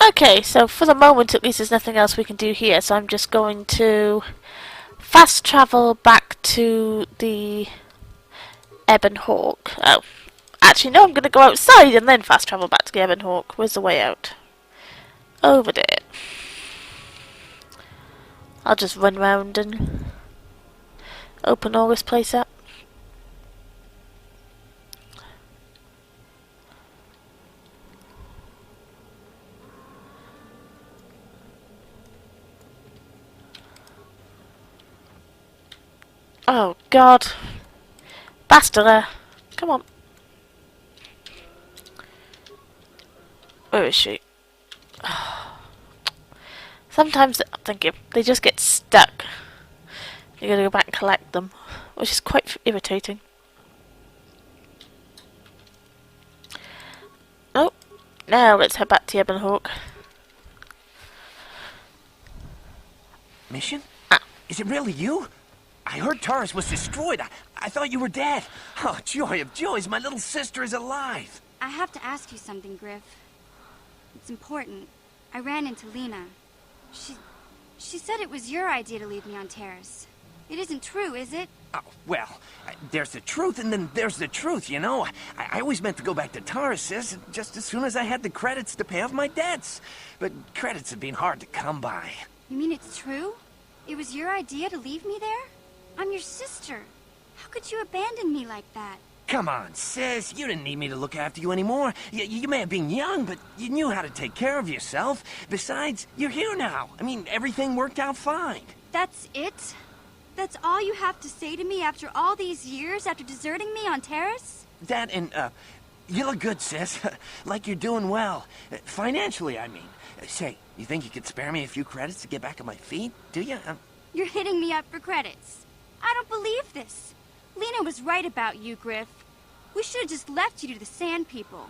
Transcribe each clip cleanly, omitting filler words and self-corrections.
Okay, so for the moment at least there's nothing else we can do here, so I'm just going to fast travel back to the Ebon Hawk. Oh, actually no, I'm going to go outside and then fast travel back to the Ebon Hawk. Where's the way out? Over there. I'll just run round and open all this place up. Oh god. Bastila. Come on. Where is she? Sometimes, thank you, they just get stuck. You gotta go back and collect them, which is quite irritating. Oh, now let's head back to Ebon Hawk. Mission? Ah. Is it really you? I heard Taurus was destroyed. I thought you were dead. Oh, joy of joys, my little sister is alive. I have to ask you something, Griff. It's important. I ran into Lena. She said it was your idea to leave me on Terrace. It isn't true, is it? Oh, well, there's the truth and then there's the truth, you know? I always meant to go back to Taurus, sis, just as soon as I had the credits to pay off my debts. But credits have been hard to come by. You mean it's true? It was your idea to leave me there? I'm your sister. How could you abandon me like that? Come on, sis. You didn't need me to look after you anymore. You may have been young, but you knew how to take care of yourself. Besides, you're here now. I mean, everything worked out fine. That's it? That's all you have to say to me after all these years, after deserting me on Terrace? That and, you look good, sis. Like you're doing well. Financially, I mean. Say, you think you could spare me a few credits to get back on my feet? Do you? You're hitting me up for credits. I don't believe this. Lena was right about you, Griff. We should have just left you to the Sand People.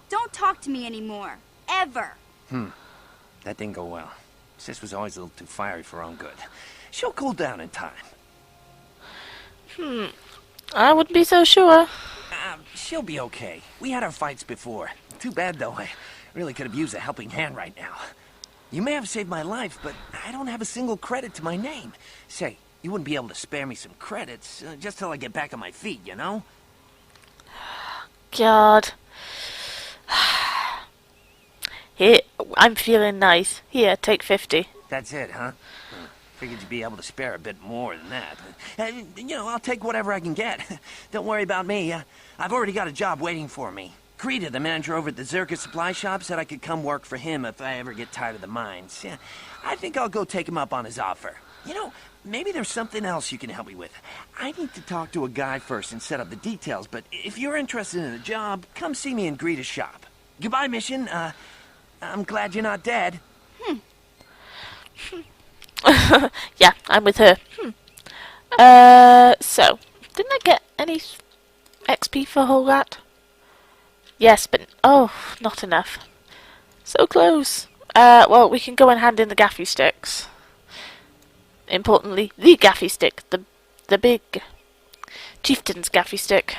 Don't talk to me anymore. Ever. That didn't go well. Sis was always a little too fiery for her own good. She'll cool down in time. I wouldn't be so sure. She'll be okay. We had our fights before. Too bad, though. I really could have used a helping hand right now. You may have saved my life, but I don't have a single credit to my name. Say, you wouldn't be able to spare me some credits, just till I get back on my feet, you know? God. Here, I'm feeling nice. Here, take 50. That's it, huh? Figured you'd be able to spare a bit more than that. You know, I'll take whatever I can get. Don't worry about me. I've already got a job waiting for me. Krita, the manager over at the Zerka supply shop, said I could come work for him if I ever get tired of the mines. Yeah, I think I'll go take him up on his offer. You know, maybe there's something else you can help me with. I need to talk to a guy first and set up the details, but if you're interested in a job, come see me in Greta's shop. Goodbye, Mission. I'm glad you're not dead. Yeah, I'm with her. So, didn't I get any XP for all that? Yes, but, oh, not enough. So close. Well, we can go and hand in the gaffy sticks. Importantly, the gaffy stick. The big chieftain's gaffy stick.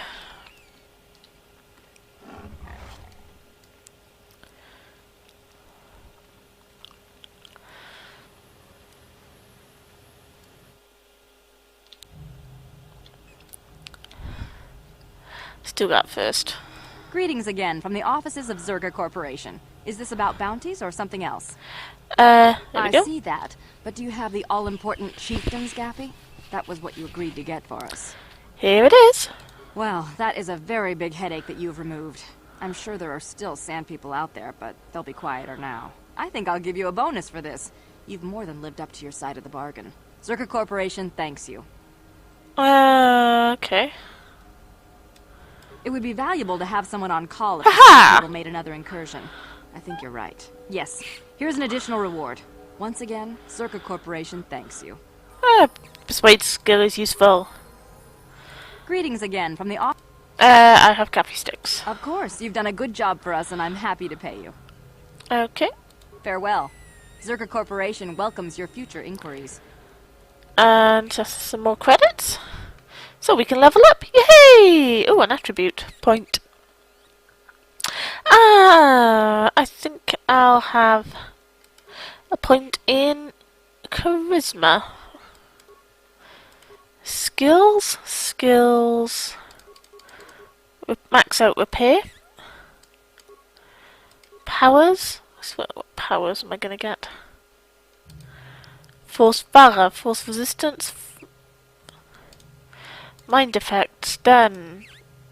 Still got first. Greetings again from the offices of Zerga Corporation. Is this about bounties or something else? There we I go. see that. But do you have the all-important chieftain's gaffy? That was what you agreed to get for us. Here it is. Well, that is a very big headache that you've removed. I'm sure there are still sand people out there, but they'll be quieter now. I think I'll give you a bonus for this. You've more than lived up to your side of the bargain. Zerga Corporation thanks you. Okay. It would be valuable to have someone on call if Aha! people made another incursion. I think you're right. Yes, here's an additional reward. Once again, Zerga Corporation thanks you. Persuade skill is useful. Greetings again from the office. I have gaffy sticks. Of course, you've done a good job for us and I'm happy to pay you. Okay. Farewell. Zerga Corporation welcomes your future inquiries. And just some more credits. So we can level up. Yay! Oh, an attribute point. I think I'll have a point in charisma. Skills. Max out repair. Powers. What powers am I gonna get? Force Vara, force resistance. Mind effect, stun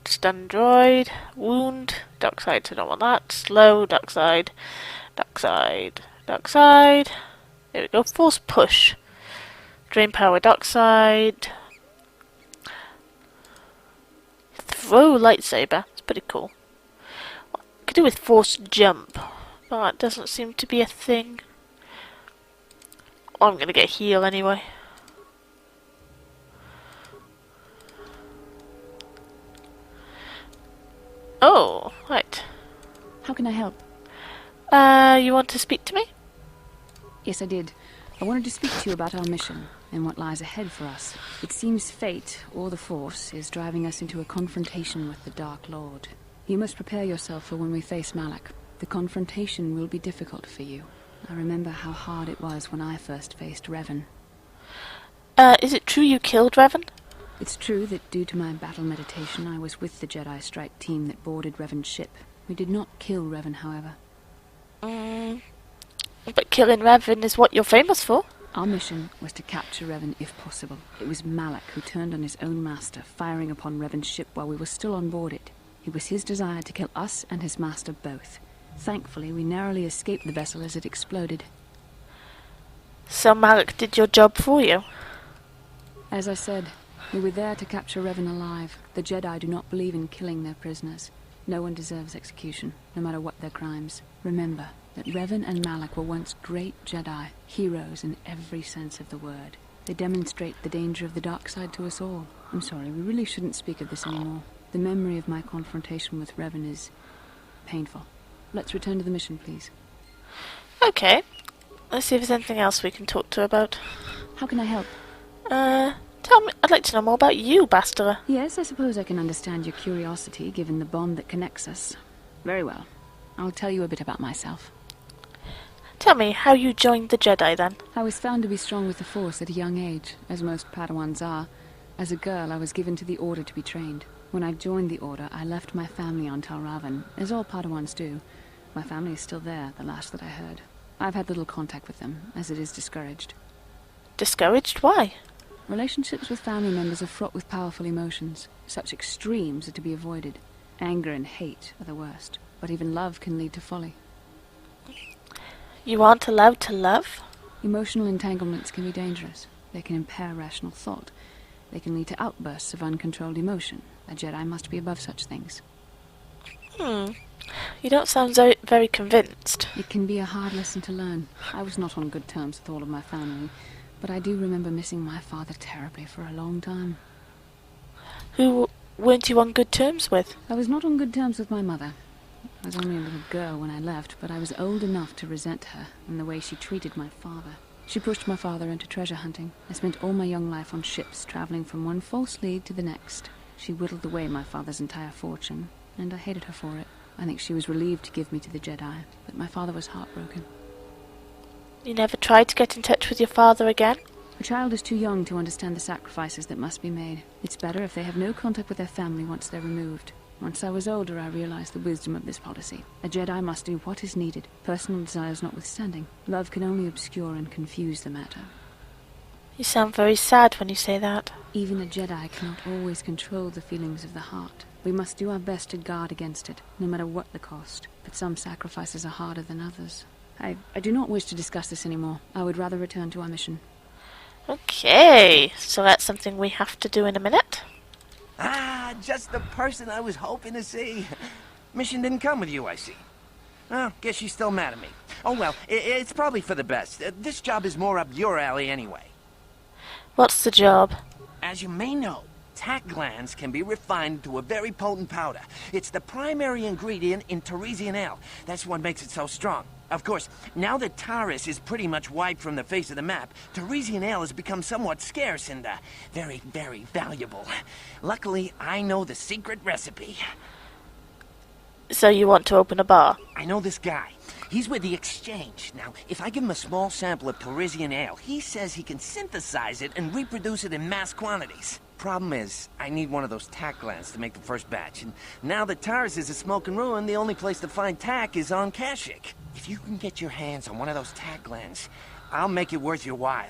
droid, wound, dark side, so I don't want that. Slow, dark side. There we go. Force push. Drain power, dark side. Throw lightsaber. It's pretty cool. Could do with force jump, but that doesn't seem to be a thing. I'm gonna get heal anyway. Oh, right. How can I help? You want to speak to me? Yes, I did. I wanted to speak to you about our mission and what lies ahead for us. It seems fate, or the Force, is driving us into a confrontation with the Dark Lord. You must prepare yourself for when we face Malak. The confrontation will be difficult for you. I remember how hard it was when I first faced Revan. Is it true you killed Revan? It's true that due to my battle meditation, I was with the Jedi Strike team that boarded Revan's ship. We did not kill Revan, however. But killing Revan is what you're famous for. Our mission was to capture Revan if possible. It was Malak who turned on his own master, firing upon Revan's ship while we were still on board it. It was his desire to kill us and his master both. Thankfully, we narrowly escaped the vessel as it exploded. So Malak did your job for you? As I said, we were there to capture Revan alive. The Jedi do not believe in killing their prisoners. No one deserves execution, no matter what their crimes. Remember that Revan and Malak were once great Jedi, heroes in every sense of the word. They demonstrate the danger of the dark side to us all. I'm sorry, we really shouldn't speak of this anymore. The memory of my confrontation with Revan is painful. Let's return to the mission, please. Okay. Let's see if there's anything else we can talk to about. How can I help? Tell me, I'd like to know more about you, Bastila. Yes, I suppose I can understand your curiosity, given the bond that connects us. Very well. I'll tell you a bit about myself. Tell me how you joined the Jedi, then. I was found to be strong with the Force at a young age, as most Padawans are. As a girl, I was given to the Order to be trained. When I joined the Order, I left my family on Tal Ravan, as all Padawans do. My family is still there, the last that I heard. I've had little contact with them, as it is discouraged. Discouraged? Why? Relationships with family members are fraught with powerful emotions. Such extremes are to be avoided. Anger and hate are the worst, but even love can lead to folly. You aren't allowed to love? Emotional entanglements can be dangerous. They can impair rational thought. They can lead to outbursts of uncontrolled emotion. A Jedi must be above such things. You don't sound very convinced. It can be a hard lesson to learn. I was not on good terms with all of my family, but I do remember missing my father terribly for a long time. Who weren't you on good terms with? I was not on good terms with my mother. I was only a little girl when I left, but I was old enough to resent her and the way she treated my father. She pushed my father into treasure hunting. I spent all my young life on ships, traveling from one false lead to the next. She whittled away my father's entire fortune, and I hated her for it. I think she was relieved to give me to the Jedi, but my father was heartbroken. You never tried to get in touch with your father again? A child is too young to understand the sacrifices that must be made. It's better if they have no contact with their family once they're removed. Once I was older, I realized the wisdom of this policy. A Jedi must do what is needed, personal desires notwithstanding. Love can only obscure and confuse the matter. You sound very sad when you say that. Even a Jedi cannot always control the feelings of the heart. We must do our best to guard against it, no matter what the cost. But some sacrifices are harder than others. I do not wish to discuss this anymore. I would rather return to our mission. Okay, so that's something we have to do in a minute. Ah, just the person I was hoping to see. Mission didn't come with you, I see. Oh, guess she's still mad at me. Oh well, it's probably for the best. This job is more up your alley anyway. What's the job? As you may know, tack glands can be refined to a very potent powder. It's the primary ingredient in Teresian ale. That's what makes it so strong. Of course, now that Taris is pretty much wiped from the face of the map, Teresian ale has become somewhat scarce and very, very valuable. Luckily, I know the secret recipe. So you want to open a bar? I know this guy. He's with the Exchange. Now, if I give him a small sample of Parisian ale, he says he can synthesize it and reproduce it in mass quantities. Problem is, I need one of those tack glands to make the first batch, and now that Tars is a smoking ruin, the only place to find tack is on Kashyyyk. If you can get your hands on one of those tack glands, I'll make it worth your while.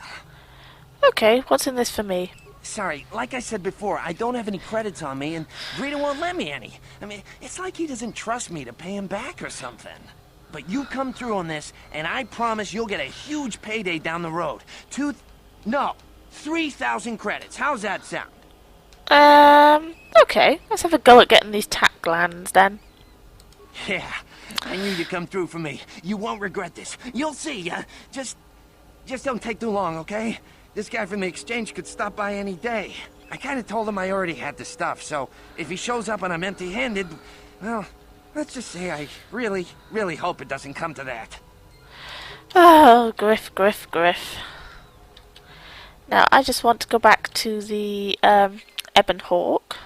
Okay, what's in this for me? Sorry, like I said before, I don't have any credits on me, and Rita won't lend me any. I mean, it's like he doesn't trust me to pay him back or something. But you come through on this, and I promise you'll get a huge payday down the road. 3,000 credits. How's that sound? Okay. Let's have a go at getting these tack glands then. Yeah, I knew you'd come through for me. You won't regret this. You'll see. Just don't take too long, okay? This guy from the Exchange could stop by any day. I kind of told him I already had the stuff, so if he shows up and I'm empty-handed, well, let's just say I really, really hope it doesn't come to that. Oh, Griff. Now, I just want to go back to the Ebon Hawk.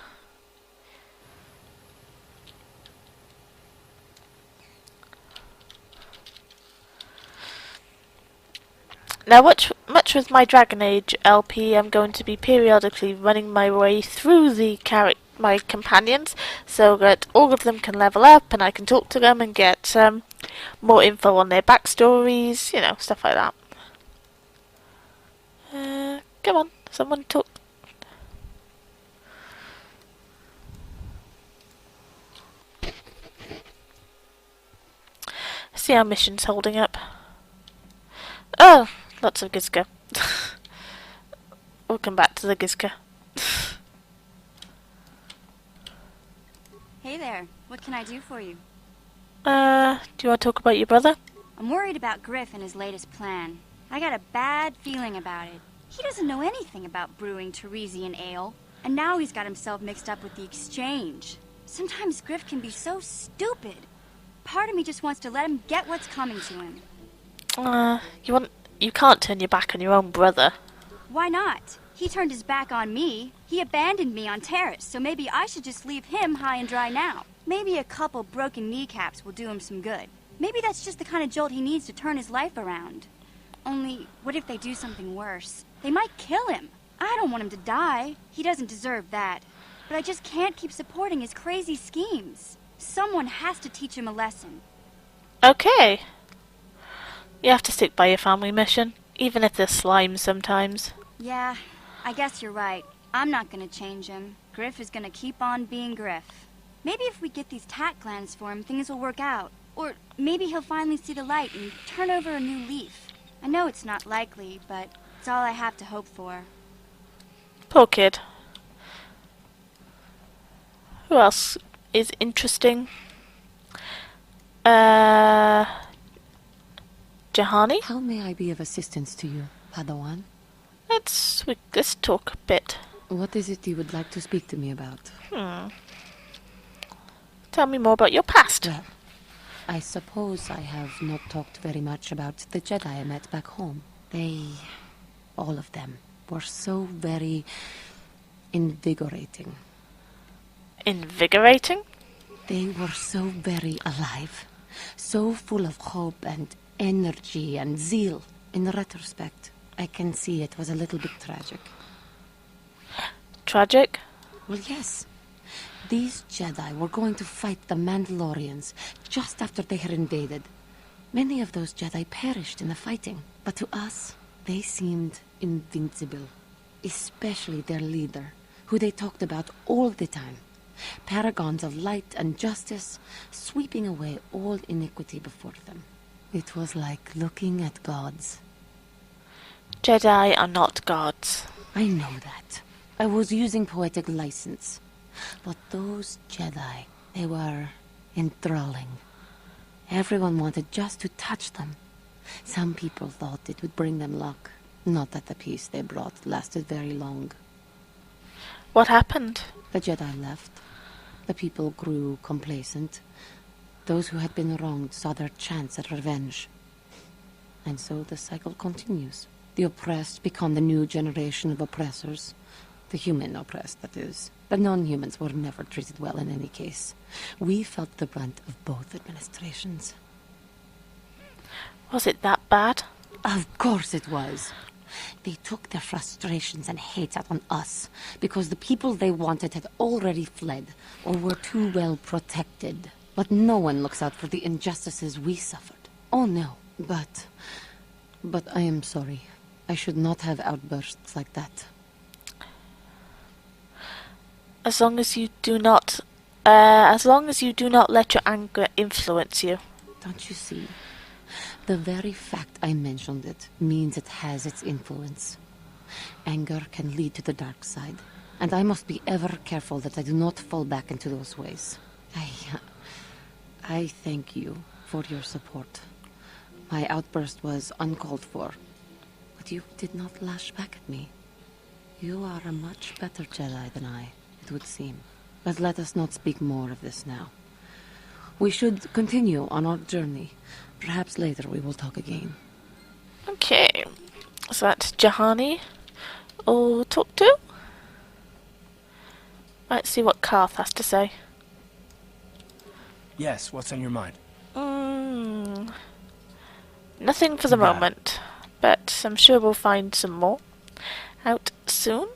Now, much with my Dragon Age LP, I'm going to be periodically running my way through my companions, so that all of them can level up, and I can talk to them and get more info on their backstories, you know, stuff like that. Come on, someone talk. See how mission's holding up. Oh, lots of Gizka. We'll come back to the Gizka. Hey there. What can I do for you? Do you want to talk about your brother? I'm worried about Griff and his latest plan. I got a bad feeling about it. He doesn't know anything about brewing Teresian ale, and now he's got himself mixed up with the Exchange. Sometimes Griff can be so stupid. Part of me just wants to let him get what's coming to him. You can't turn your back on your own brother. Why not? He turned his back on me. He abandoned me on Terrace, so maybe I should just leave him high and dry now. Maybe a couple broken kneecaps will do him some good. Maybe that's just the kind of jolt he needs to turn his life around. Only, what if they do something worse? They might kill him. I don't want him to die. He doesn't deserve that. But I just can't keep supporting his crazy schemes. Someone has to teach him a lesson. Okay. You have to stick by your family mission, even if they're slime sometimes. Yeah, I guess you're right. I'm not gonna change him. Griff is gonna keep on being Griff. Maybe if we get these tack glands for him, things will work out. Or maybe he'll finally see the light and turn over a new leaf. I know it's not likely, but it's all I have to hope for. Poor kid. Who else is interesting? Juhani? How may I be of assistance to you, Padawan? Let's talk a bit. What is it you would like to speak to me about? Tell me more about your past. Well, I suppose I have not talked very much about the Jedi I met back home. They, all of them, were so very invigorating. Invigorating? They were so very alive, so full of hope and energy and zeal. In retrospect, I can see it was a little bit tragic. Tragic? Well, yes. These Jedi were going to fight the Mandalorians just after they had invaded. Many of those Jedi perished in the fighting, but to us, they seemed invincible. Especially their leader, who they talked about all the time. Paragons of light and justice, sweeping away all iniquity before them. It was like looking at gods. Jedi are not gods. I know that. I was using poetic license. But those Jedi, they were enthralling. Everyone wanted just to touch them. Some people thought it would bring them luck. Not that the peace they brought lasted very long. What happened? The Jedi left. The people grew complacent. Those who had been wronged saw their chance at revenge. And so the cycle continues. The oppressed become the new generation of oppressors. The human oppressed, that is. The non-humans were never treated well in any case. We felt the brunt of both administrations. Was it that bad? Of course it was. They took their frustrations and hate out on us because the people they wanted had already fled or were too well protected. But no one looks out for the injustices we suffered. Oh no, but I am sorry. I should not have outbursts like that. As long as you do not let your anger influence you. Don't you see? The very fact I mentioned it means it has its influence. Anger can lead to the dark side, and I must be ever careful that I do not fall back into those ways. I thank you for your support. My outburst was uncalled for, but you did not lash back at me. You are a much better Jedi than I, it would seem. But let us not speak more of this now. We should continue on our journey. Perhaps later we will talk again. Okay, so that's Juhani. Or talk to? Let's see what Karth has to say. Yes, what's on your mind? Nothing for the Bad. moment, but I'm sure we'll find some more out soon.